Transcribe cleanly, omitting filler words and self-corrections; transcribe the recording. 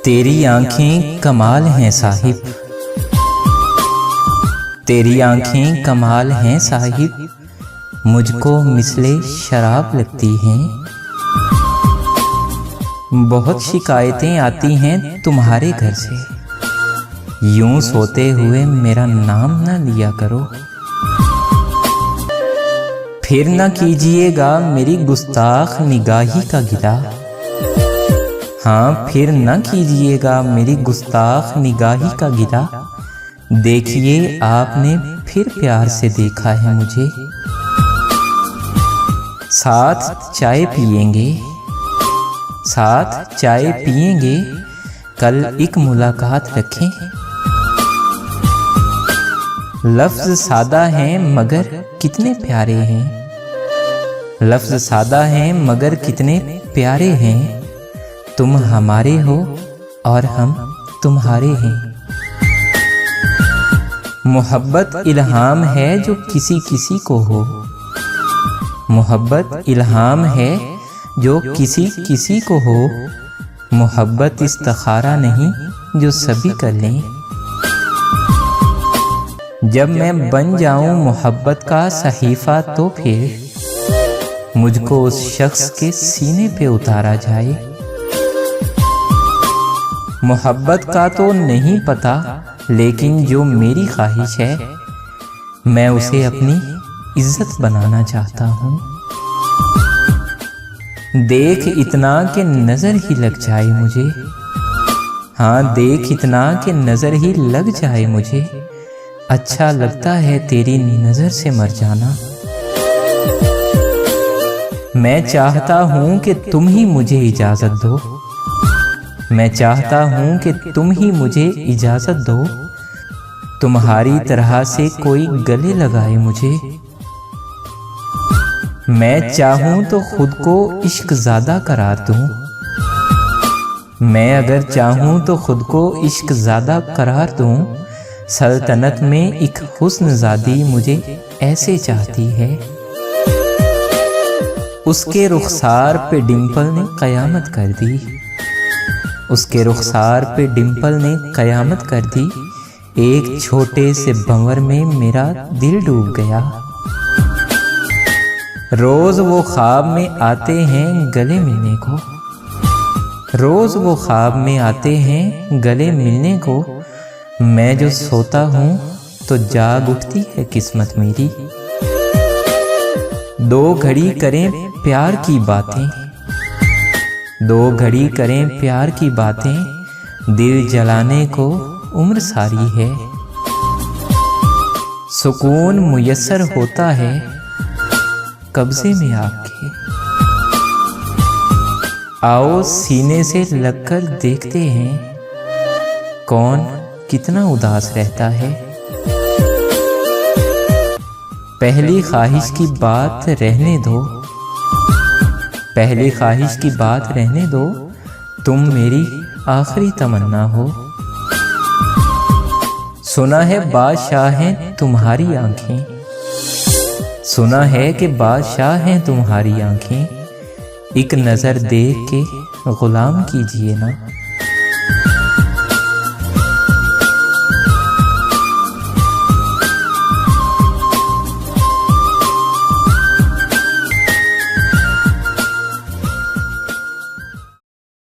तेरी आंखें कमाल हैं साहिब, तेरी आंखें कमाल हैं साहिब, मुझको मिसले शराब लगती हैं। बहुत शिकायतें आती हैं तुम्हारे घर से, यूं सोते हुए मेरा नाम न लिया करो। फिर न कीजिएगा मेरी गुस्ताख निगाही का गिला, हाँ फिर न कीजिएगा मेरी गुस्ताख निगाही का गिला। देखिए आपने फिर प्यार से देखा है मुझे, साथ चाय पिएंगे, साथ चाय पिएंगे, कल एक मुलाकात रखें। लफ्ज़ सादा हैं मगर कितने प्यारे हैं, लफ्ज़ सादा हैं मगर कितने प्यारे हैं। तुम हमारे हो और हम तुम्हारे हैं। मोहब्बत इल्हाम है जो किसी किसी को हो, मोहब्बत इल्हाम है जो किसी किसी को हो। मोहब्बत इस्तिखारा नहीं जो सभी कर लें। जब मैं बन जाऊं मोहब्बत का सहीफा तो फिर मुझको उस शख्स के सीने पे उतारा जाए। मोहब्बत का तो नहीं पता, लेकिन जो मेरी ख्वाहिश है मैं उसे अपनी इज्जत बनाना चाहता हूँ। देख इतना कि नज़र ही लग जाए मुझे, हाँ देख इतना कि नज़र ही लग जाए मुझे। अच्छा लगता है तेरी नज़र से मर जाना। मैं चाहता हूँ कि तुम ही मुझे इजाज़त दो, मैं चाहता हूँ कि तुम ही मुझे इजाज़त दो। तुम्हारी तरह से कोई गले लगाए मुझे। मैं चाहूँ तो खुद को इश्क ज़्यादा करार दूँ, मैं अगर चाहूँ तो खुद को इश्क ज़्यादा करार दूँ। सल्तनत में एक हुस्न ज़ादी मुझे ऐसे चाहती है। उसके रुखसार पे डिंपल ने क़यामत कर दी, उसके रुखसार पे डिंपल ने क़यामत कर दी। एक छोटे से भंवर में मेरा दिल डूब गया। रोज़ वो ख्वाब में आते हैं गले मिलने को, रोज़ वो ख्वाब में आते हैं गले मिलने को। मैं जो सोता हूँ तो जाग उठती है किस्मत मेरी। दो घड़ी करें प्यार की बातें, दो घड़ी करें प्यार की बातें, दिल जलाने को उम्र सारी है। सुकून मुयस्सर होता है कब्ज़े में आपके। आओ सीने से लगकर देखते हैं कौन कितना उदास रहता है। पहली ख्वाहिश की बात रहने दो, पहली ख्वाहिश की बात रहने दो। तुम मेरी आखिरी तमन्ना हो। सुना है बादशाह हैं तुम्हारी आंखें, सुना है कि बादशाह हैं तुम्हारी आंखें। एक नज़र देख के गुलाम कीजिए ना।